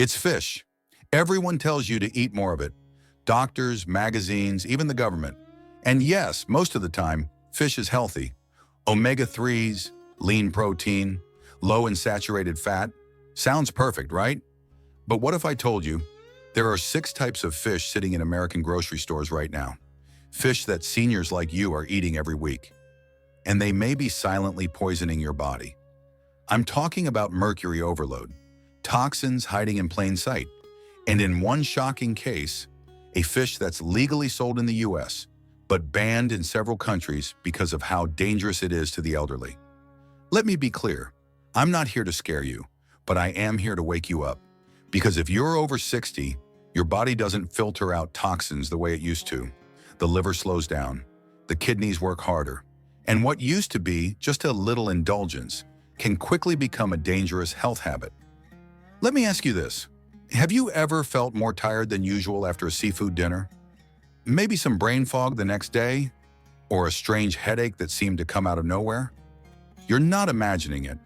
It's fish. Everyone tells you to eat more of it. Doctors, magazines, even the government. And yes, most of the time, fish is healthy. Omega-3s, lean protein, low in saturated fat. Sounds perfect, right? But what if I told you there are 6 types of fish sitting in American grocery stores right now? Fish that seniors like you are eating every week. And they may be silently poisoning your body. I'm talking about mercury overload, toxins hiding in plain sight, and in one shocking case, a fish that's legally sold in the US, but banned in several countries because of how dangerous it is to the elderly. Let me be clear, I'm not here to scare you, but I am here to wake you up. Because if you're over 60, your body doesn't filter out toxins the way it used to. The liver slows down, the kidneys work harder, and what used to be just a little indulgence can quickly become a dangerous health habit. Let me ask you this. Have you ever felt more tired than usual after a seafood dinner? Maybe some brain fog the next day? Or a strange headache that seemed to come out of nowhere? You're not imagining it,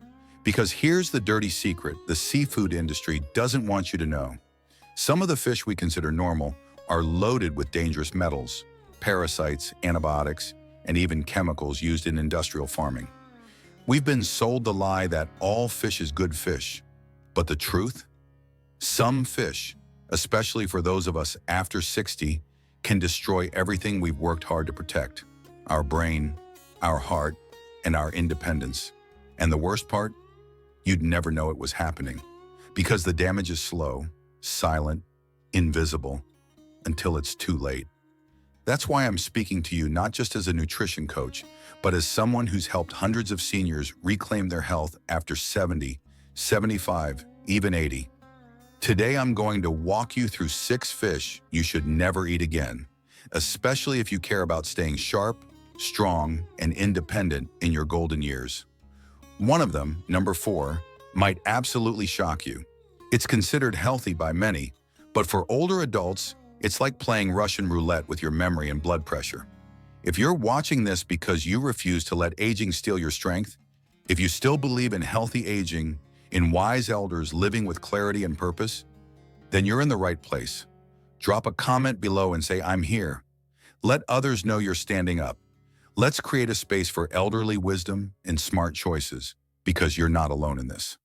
because here's the dirty secret the seafood industry doesn't want you to know. Some of the fish we consider normal are loaded with dangerous metals, parasites, antibiotics, and even chemicals used in industrial farming. We've been sold the lie that all fish is good fish. But the truth? Some fish, especially for those of us after 60, can destroy everything we've worked hard to protect. Our brain, our heart, and our independence. And the worst part? You'd never know it was happening. Because the damage is slow, silent, invisible, until it's too late. That's why I'm speaking to you not just as a nutrition coach, but as someone who's helped hundreds of seniors reclaim their health after 70, 75, even 80. Today I'm going to walk you through 6 fish you should never eat again, especially if you care about staying sharp, strong, and independent in your golden years. One of them, number 4, might absolutely shock you. It's considered healthy by many, but for older adults, it's like playing Russian roulette with your memory and blood pressure. If you're watching this because you refuse to let aging steal your strength, if you still believe in healthy aging, in wise elders living with clarity and purpose, then you're in the right place. Drop a comment below and say, I'm here. Let others know you're standing up. Let's create a space for elderly wisdom and smart choices, because you're not alone in this.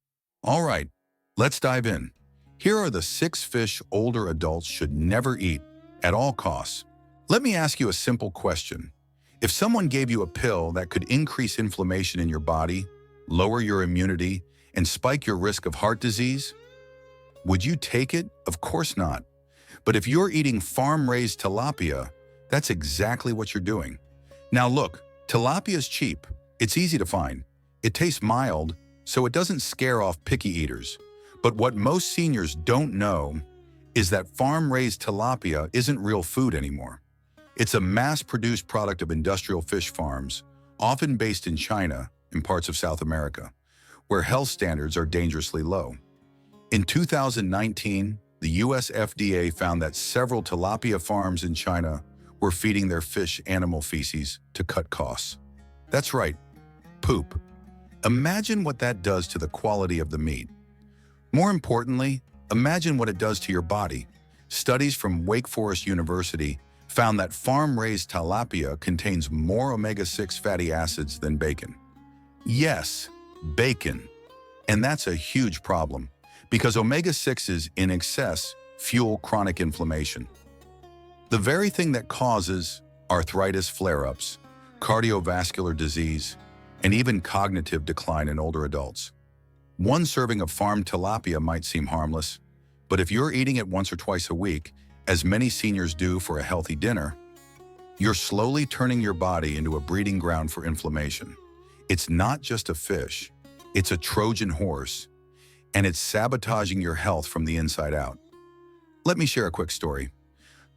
All right, let's dive in. Here are the 6 fish older adults should never eat at all costs. Let me ask you a simple question. If someone gave you a pill that could increase inflammation in your body, lower your immunity, and spike your risk of heart disease, would you take it? Of course not. But if you're eating farm-raised tilapia, that's exactly what you're doing. Now look, tilapia is cheap. It's easy to find. It tastes mild, so it doesn't scare off picky eaters. But what most seniors don't know is that farm-raised tilapia isn't real food anymore. It's a mass-produced product of industrial fish farms, often based in China and parts of South America, where health standards are dangerously low. In 2019, the US FDA found that several tilapia farms in China were feeding their fish animal feces to cut costs. That's right, poop. Imagine what that does to the quality of the meat. More importantly, imagine what it does to your body. Studies from Wake Forest University found that farm-raised tilapia contains more omega-6 fatty acids than bacon. Yes, bacon. And that's a huge problem, because omega-6s in excess fuel chronic inflammation. The very thing that causes arthritis flare-ups, cardiovascular disease, and even cognitive decline in older adults. One serving of farmed tilapia might seem harmless, but if you're eating it once or twice a week, as many seniors do for a healthy dinner, you're slowly turning your body into a breeding ground for inflammation. It's not just a fish, it's a Trojan horse, and it's sabotaging your health from the inside out. Let me share a quick story.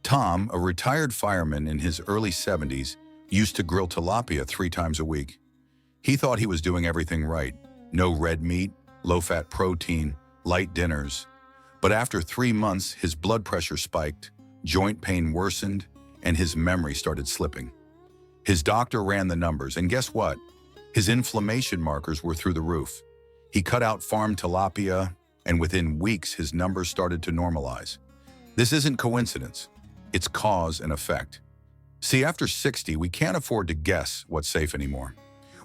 Tom, a retired fireman in his early 70s, used to grill tilapia 3 times a week. He thought he was doing everything right. No red meat, low-fat protein, light dinners. But after 3 months, his blood pressure spiked, joint pain worsened, and his memory started slipping. His doctor ran the numbers, and guess what? His inflammation markers were through the roof. He cut out farmed tilapia, and within weeks his numbers started to normalize. This isn't coincidence, it's cause and effect. See, after 60, we can't afford to guess what's safe anymore.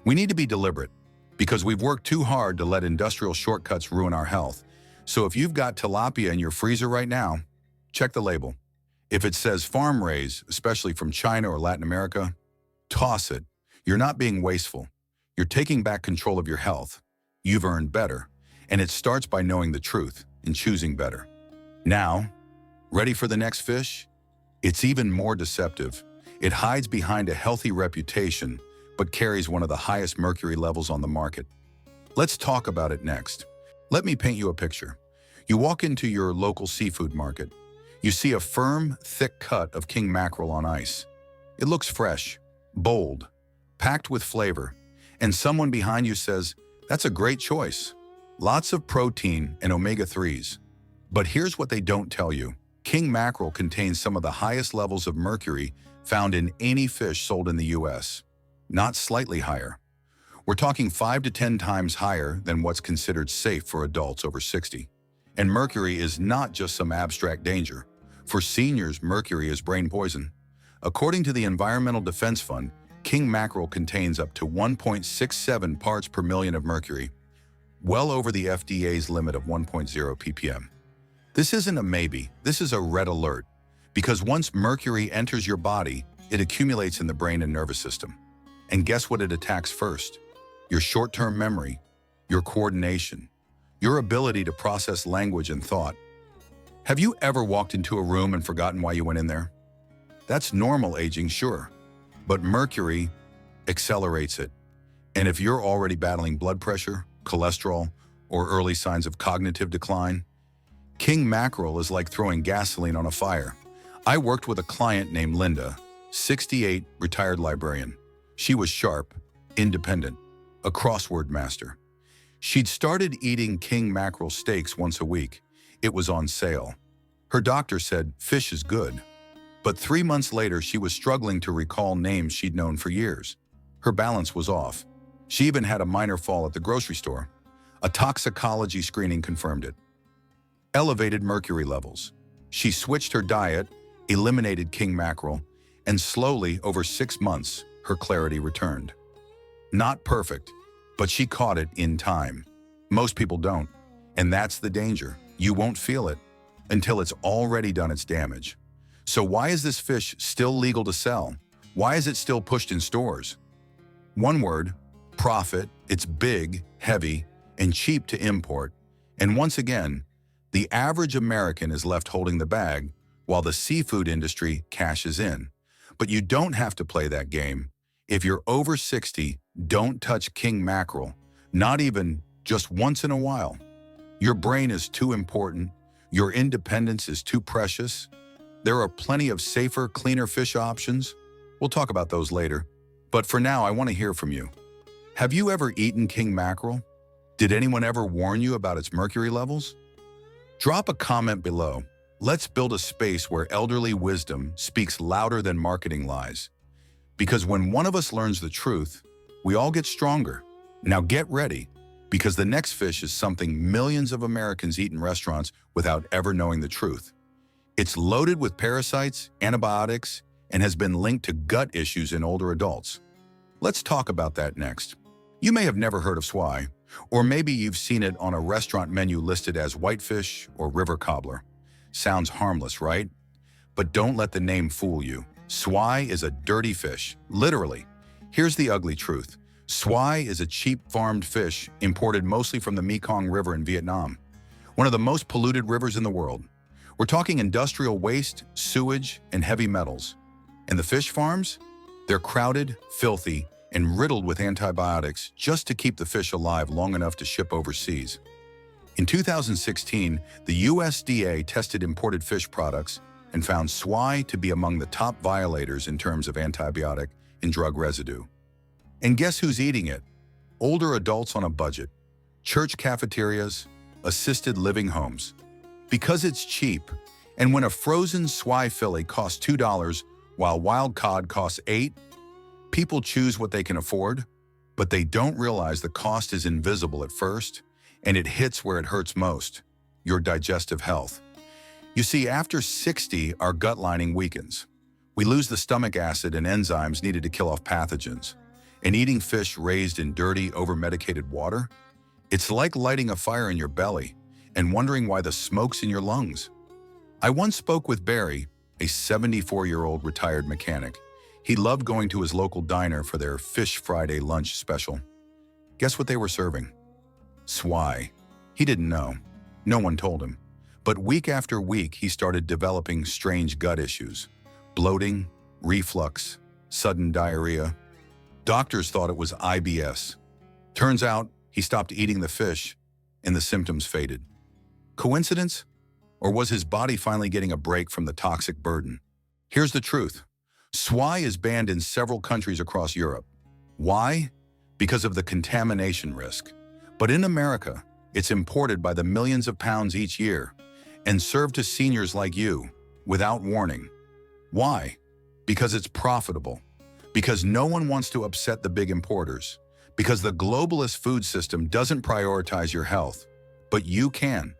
We need to be deliberate, because we've worked too hard to let industrial shortcuts ruin our health. So if you've got tilapia in your freezer right now, check the label. If it says farm raised, especially from China or Latin America, toss it. You're not being wasteful. You're taking back control of your health. You've earned better. And it starts by knowing the truth and choosing better. Now, ready for the next fish? It's even more deceptive. It hides behind a healthy reputation, but carries one of the highest mercury levels on the market. Let's talk about it next. Let me paint you a picture. You walk into your local seafood market. You see a firm, thick cut of king mackerel on ice. It looks fresh, bold, packed with flavor, and someone behind you says, "That's a great choice. Lots of protein and omega-3s. But here's what they don't tell you. King mackerel contains some of the highest levels of mercury found in any fish sold in the US. Not slightly higher. We're talking 5 to 10 times higher than what's considered safe for adults over 60. And mercury is not just some abstract danger. For seniors, mercury is brain poison. According to the Environmental Defense Fund, king mackerel contains up to 1.67 parts per million of mercury, well over the FDA's limit of 1.0 ppm. This isn't a maybe, this is a red alert, because once mercury enters your body, it accumulates in the brain and nervous system. And guess what it attacks first? Your short-term memory, your coordination, your ability to process language and thought. Have you ever walked into a room and forgotten why you went in there? That's normal aging, sure, but mercury accelerates it. And if you're already battling blood pressure, cholesterol, or early signs of cognitive decline, king mackerel is like throwing gasoline on a fire. I worked with a client named Linda, 68, retired librarian. She was sharp, independent, a crossword master. She'd started eating king mackerel steaks once a week. It was on sale. Her doctor said fish is good. But 3 months later, she was struggling to recall names she'd known for years. Her balance was off. She even had a minor fall at the grocery store. A toxicology screening confirmed it. Elevated mercury levels. She switched her diet, eliminated king mackerel, and slowly, over 6 months, her clarity returned. Not perfect, but she caught it in time. Most people don't, and that's the danger. You won't feel it until it's already done its damage. So why is this fish still legal to sell? Why is it still pushed in stores? One word, profit. It's big, heavy, and cheap to import. And once again, the average American is left holding the bag while the seafood industry cashes in. But you don't have to play that game. If you're over 60, don't touch king mackerel, not even just once in a while. Your brain is too important. Your independence is too precious. There are plenty of safer, cleaner fish options. We'll talk about those later. But for now, I want to hear from you. Have you ever eaten king mackerel? Did anyone ever warn you about its mercury levels? Drop a comment below. Let's build a space where elderly wisdom speaks louder than marketing lies. Because when one of us learns the truth, we all get stronger. Now get ready, because the next fish is something millions of Americans eat in restaurants without ever knowing the truth. It's loaded with parasites, antibiotics, and has been linked to gut issues in older adults. Let's talk about that next. You may have never heard of swai, or maybe you've seen it on a restaurant menu listed as whitefish or river cobbler. Sounds harmless, right? But don't let the name fool you. Swai is a dirty fish, literally. Here's the ugly truth. Swai is a cheap farmed fish imported mostly from the Mekong River in Vietnam, one of the most polluted rivers in the world. We're talking industrial waste, sewage, and heavy metals. And the fish farms? They're crowded, filthy, and riddled with antibiotics just to keep the fish alive long enough to ship overseas. In 2016, the USDA tested imported fish products and found swai to be among the top violators in terms of antibiotic and drug residue. And guess who's eating it? Older adults on a budget, church cafeterias, assisted living homes. Because it's cheap, and when a frozen swai fillet costs $2 while wild cod costs $8, people choose what they can afford, but they don't realize the cost is invisible at first, and it hits where it hurts most. your digestive health. You see, after 60, our gut lining weakens. We lose the stomach acid and enzymes needed to kill off pathogens. And eating fish raised in dirty, over-medicated water? It's like lighting a fire in your belly and wondering why the smoke's in your lungs. I once spoke with Barry, a 74-year-old retired mechanic. He loved going to his local diner for their Fish Friday lunch special. Guess what they were serving? Swai. He didn't know. No one told him. But week after week, he started developing strange gut issues. Bloating, reflux, sudden diarrhea. Doctors thought it was IBS. Turns out, he stopped eating the fish, and the symptoms faded. Coincidence? Or was his body finally getting a break from the toxic burden? Here's the truth. Swai is banned in several countries across Europe. Why? Because of the contamination risk. But in America, it's imported by the millions of pounds each year and served to seniors like you without warning. Why? Because it's profitable. Because no one wants to upset the big importers. Because the globalist food system doesn't prioritize your health. But you can.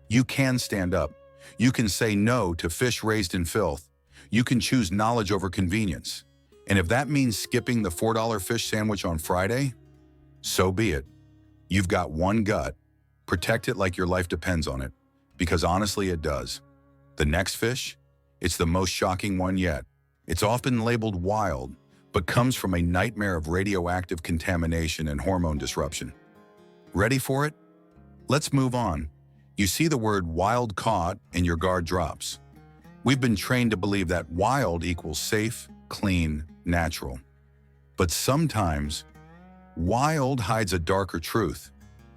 You can stand up. You can say no to fish raised in filth. You can choose knowledge over convenience. And if that means skipping the $4 fish sandwich on Friday, so be it. You've got one gut. Protect it like your life depends on it. Because honestly, it does. The next fish? It's the most shocking one yet. It's often labeled wild, but comes from a nightmare of radioactive contamination and hormone disruption. Ready for it? Let's move on. You see the word wild caught and your guard drops. We've been trained to believe that wild equals safe, clean, natural. But sometimes, wild hides a darker truth.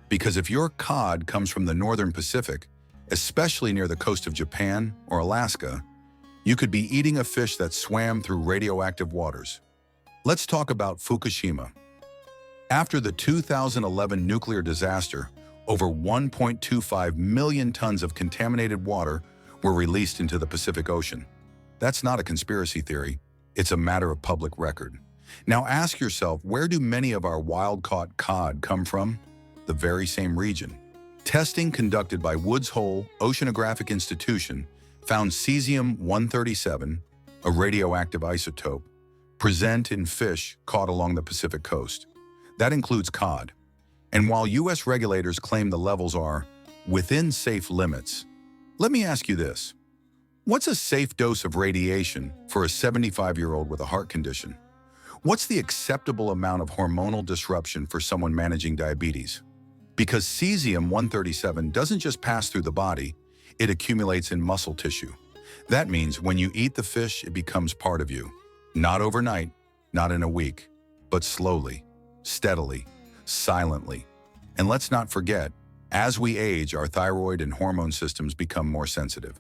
Because if your cod comes from the northern Pacific, especially near the coast of Japan or Alaska, you could be eating a fish that swam through radioactive waters. Let's talk about Fukushima. After the 2011 nuclear disaster, over 1.25 million tons of contaminated water were released into the Pacific Ocean. That's not a conspiracy theory. It's a matter of public record. Now ask yourself, where do many of our wild-caught cod come from? The very same region. Testing conducted by Woods Hole Oceanographic Institution found cesium-137, a radioactive isotope, present in fish caught along the Pacific coast. That includes cod. And while U.S. regulators claim the levels are within safe limits, let me ask you this. What's a safe dose of radiation for a 75-year-old with a heart condition? What's the acceptable amount of hormonal disruption for someone managing diabetes? Because cesium-137 doesn't just pass through the body, it accumulates in muscle tissue. That means when you eat the fish, it becomes part of you. Not overnight, not in a week, but slowly, steadily, silently. And let's not forget, as we age, our thyroid and hormone systems become more sensitive.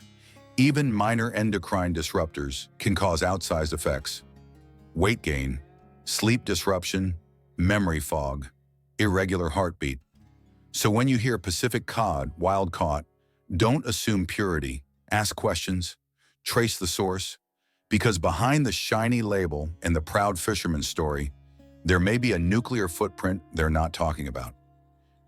Even minor endocrine disruptors can cause outsized effects. Weight gain, sleep disruption, memory fog, irregular heartbeat. So when you hear Pacific cod, wild caught, don't assume purity. Ask questions, trace the source, because behind the shiny label and the proud fisherman's story, there may be a nuclear footprint they're not talking about.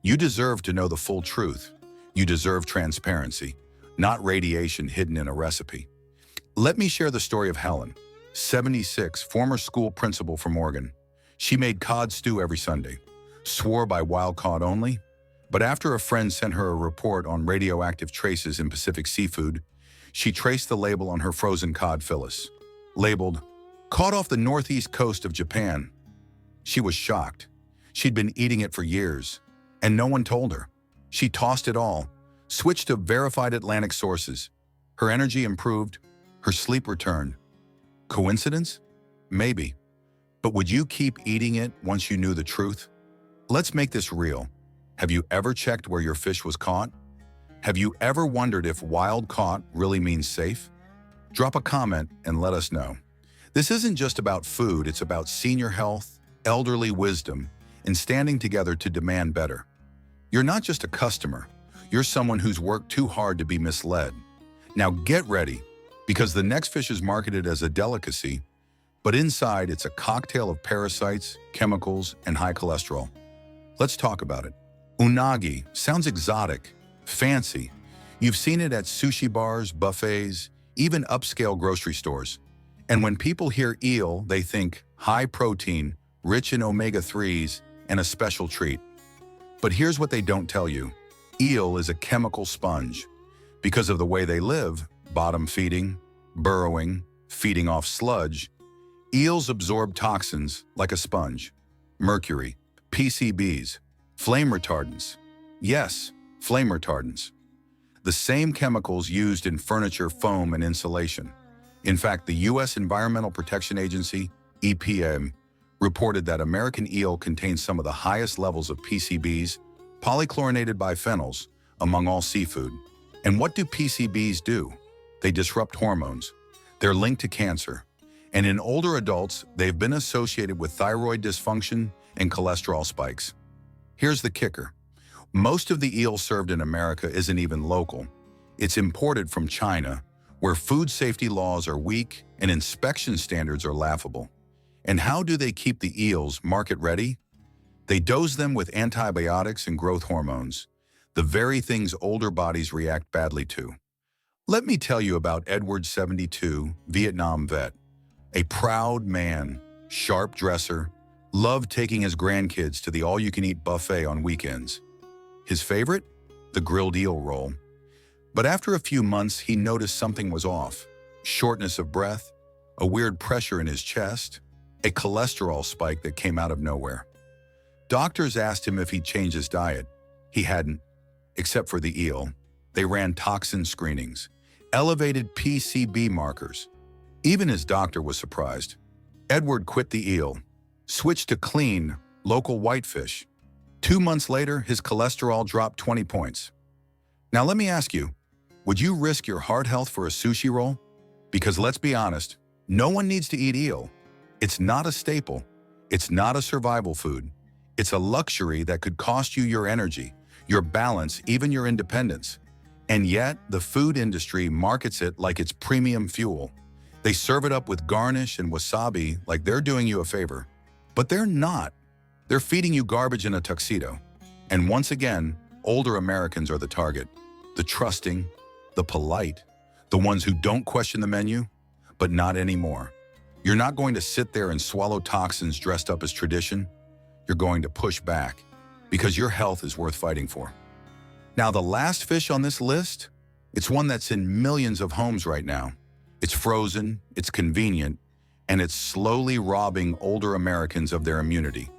You deserve to know the full truth. You deserve transparency, not radiation hidden in a recipe. Let me share the story of Helen, 76, former school principal from Oregon. She made cod stew every Sunday, swore by wild caught only, but after a friend sent her a report on radioactive traces in Pacific seafood, she traced the label on her frozen cod fillet, labeled, "Caught off the northeast coast of Japan." She was shocked. She'd been eating it for years, and no one told her. She tossed it all, switched to verified Atlantic sources. Her energy improved, her sleep returned. Coincidence? Maybe. But would you keep eating it once you knew the truth? Let's make this real. Have you ever checked where your fish was caught? Have you ever wondered if wild caught really means safe? Drop a comment and let us know. This isn't just about food, it's about senior health, elderly wisdom, and standing together to demand better. You're not just a customer, you're someone who's worked too hard to be misled. Now get ready, because the next fish is marketed as a delicacy, but inside it's a cocktail of parasites, chemicals, and high cholesterol. Let's talk about it. Unagi sounds exotic, fancy. You've seen it at sushi bars, buffets, even upscale grocery stores. And when people hear eel, they think high protein, rich in omega-3s, and a special treat. But here's what they don't tell you. Eel is a chemical sponge. Because of the way they live, bottom feeding, burrowing, feeding off sludge, eels absorb toxins like a sponge. Mercury, PCBs, flame retardants. Yes, flame retardants. The same chemicals used in furniture, foam, and insulation. In fact, the U.S. Environmental Protection Agency, EPA, reported that American eel contains some of the highest levels of PCBs, polychlorinated biphenyls, among all seafood. And what do PCBs do? They disrupt hormones. They're linked to cancer. And in older adults, they've been associated with thyroid dysfunction and cholesterol spikes. Here's the kicker. Most of the eel served in America isn't even local. It's imported from China, where food safety laws are weak and inspection standards are laughable. And how do they keep the eels market-ready? They dose them with antibiotics and growth hormones, the very things older bodies react badly to. Let me tell you about Edward, 72, Vietnam vet. A proud man, sharp dresser, loved taking his grandkids to the all-you-can-eat buffet on weekends. His favorite? The grilled eel roll. But after a few months, he noticed something was off. Shortness of breath, a weird pressure in his chest, a cholesterol spike that came out of nowhere. Doctors asked him if he'd changed his diet. He hadn't, except for the eel. They ran toxin screenings, elevated PCB markers. Even his doctor was surprised. Edward quit the eel, switched to clean, local whitefish. 2 months later, his cholesterol dropped 20 points. Now let me ask you, would you risk your heart health for a sushi roll? Because let's be honest, no one needs to eat eel. It's not a staple. It's not a survival food. It's a luxury that could cost you your energy, your balance, even your independence. And yet, the food industry markets it like it's premium fuel. They serve it up with garnish and wasabi like they're doing you a favor. But they're not. They're feeding you garbage in a tuxedo. And once again, older Americans are the target. The trusting, the polite, the ones who don't question the menu, but not anymore. You're not going to sit there and swallow toxins dressed up as tradition. You're going to push back because your health is worth fighting for. Now, the last fish on this list, it's one that's in millions of homes right now. It's frozen, it's convenient, and it's slowly robbing older Americans of their immunity.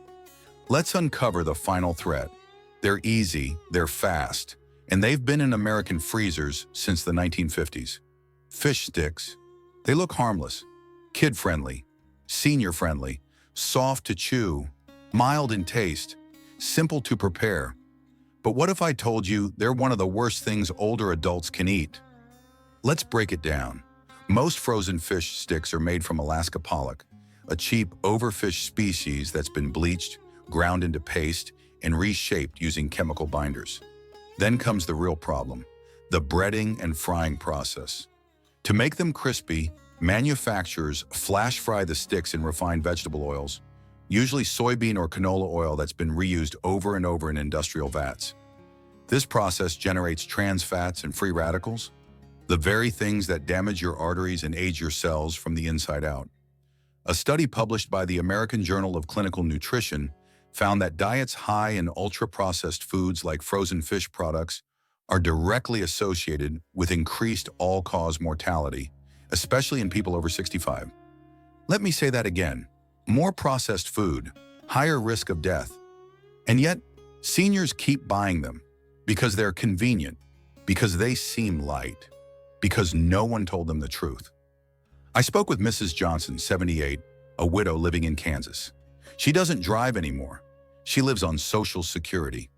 Let's uncover the final threat. They're easy, they're fast, and they've been in American freezers since the 1950s. Fish sticks. They look harmless, kid-friendly, senior-friendly, soft to chew, mild in taste, simple to prepare. But what if I told you they're one of the worst things older adults can eat? Let's break it down. Most frozen fish sticks are made from Alaska pollock, a cheap overfished species that's been bleached, ground into paste, and reshaped using chemical binders. Then comes the real problem, the breading and frying process. To make them crispy, manufacturers flash fry the sticks in refined vegetable oils, usually soybean or canola oil that's been reused over and over in industrial vats. This process generates trans fats and free radicals, the very things that damage your arteries and age your cells from the inside out. A study published by the American Journal of Clinical Nutrition found that diets high in ultra-processed foods like frozen fish products are directly associated with increased all-cause mortality, especially in people over 65. Let me say that again. More processed food, higher risk of death. And yet, seniors keep buying them because they're convenient, because they seem light, because no one told them the truth. I spoke with Mrs. Johnson, 78, a widow living in Kansas. She doesn't drive anymore. She lives on Social Security.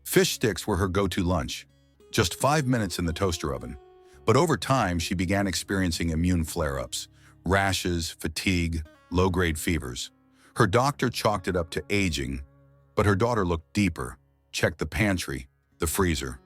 Fish sticks were her go-to lunch, just 5 minutes in the toaster oven. But over time, she began experiencing immune flare-ups, rashes, fatigue, low-grade fevers. Her doctor chalked it up to aging, but her daughter looked deeper, checked the pantry, the freezer.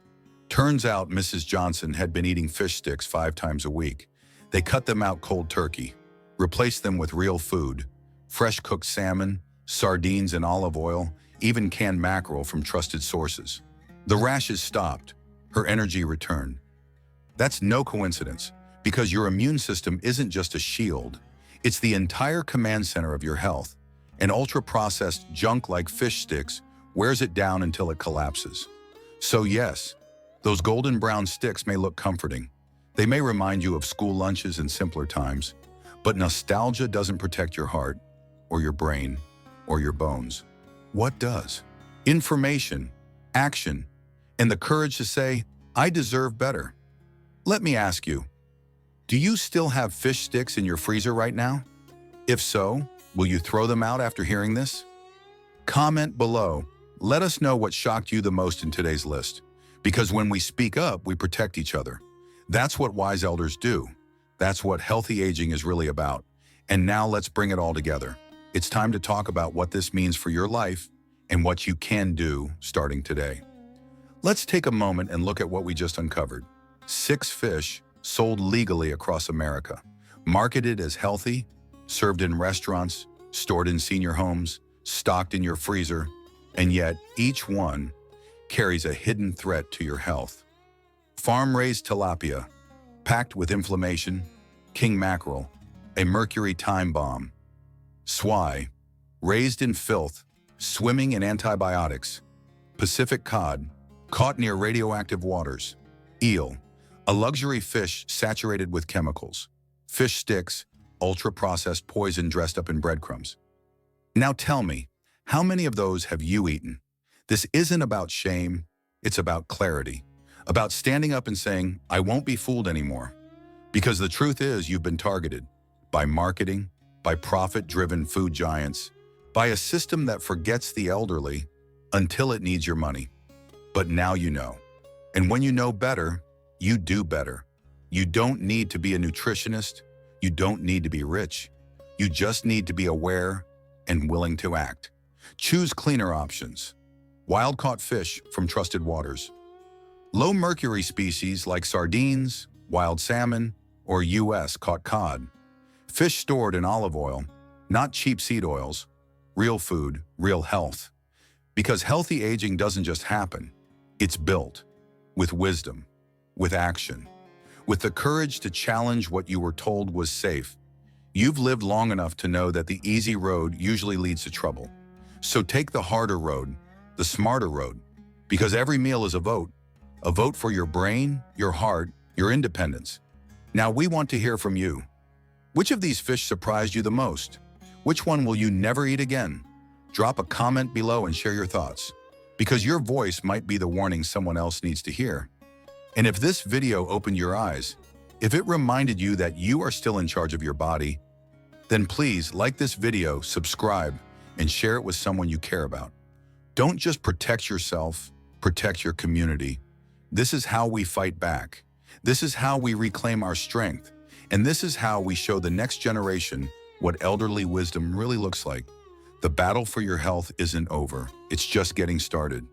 Turns out Mrs. Johnson had been eating fish sticks 5 times a week. They cut them out cold turkey, replaced them with real food, fresh cooked salmon, sardines and olive oil, even canned mackerel from trusted sources. The rashes stopped. her energy returned. That's no coincidence, because your immune system isn't just a shield. It's the entire command center of your health. And ultra-processed junk like fish sticks wears it down until it collapses. So yes, those golden brown sticks may look comforting. They may remind you of school lunches and simpler times. But nostalgia doesn't protect your heart, or your brain, or your bones. What does? Information, action, and the courage to say, I deserve better. Let me ask you, do you still have fish sticks in your freezer right now? If so, will you throw them out after hearing this? Comment below. Let us know what shocked you the most in today's list. Because when we speak up, we protect each other. That's what wise elders do. That's what healthy aging is really about. And now let's bring it all together. It's time to talk about what this means for your life and what you can do starting today. Let's take a moment and look at what we just uncovered. 6 fish sold legally across America, marketed as healthy, served in restaurants, stored in senior homes, stocked in your freezer, and yet each one carries a hidden threat to your health. Farm-raised tilapia, packed with inflammation; king mackerel, a mercury time bomb; swai, raised in filth, swimming in antibiotics; Pacific cod, caught near radioactive waters; eel, a luxury fish saturated with chemicals; fish sticks, ultra-processed poison dressed up in breadcrumbs. Now tell me, how many of those have you eaten? This isn't about shame, it's about clarity. About standing up and saying, I won't be fooled anymore. Because the truth is, you've been targeted by marketing, by profit-driven food giants, by a system that forgets the elderly until it needs your money. But now you know. And when you know better, you do better. You don't need to be a nutritionist. You don't need to be rich. You just need to be aware and willing to act. Choose cleaner options. Wild-caught fish from trusted waters. Low-mercury species like sardines, wild salmon, or U.S. caught cod. Fish stored in olive oil, not cheap seed oils. Real food, real health. Because healthy aging doesn't just happen. It's built with wisdom, with action, with the courage to challenge what you were told was safe. You've lived long enough to know that the easy road usually leads to trouble. So take the harder road, the smarter road, because every meal is a vote for your brain, your heart, your independence. Now we want to hear from you. Which of these fish surprised you the most? Which one will you never eat again? Drop a comment below and share your thoughts, because your voice might be the warning someone else needs to hear. And if this video opened your eyes, if it reminded you that you are still in charge of your body, then please like this video, subscribe, and share it with someone you care about. Don't just protect yourself, protect your community. This is how we fight back. This is how we reclaim our strength. And this is how we show the next generation what elderly wisdom really looks like. The battle for your health isn't over. It's just getting started.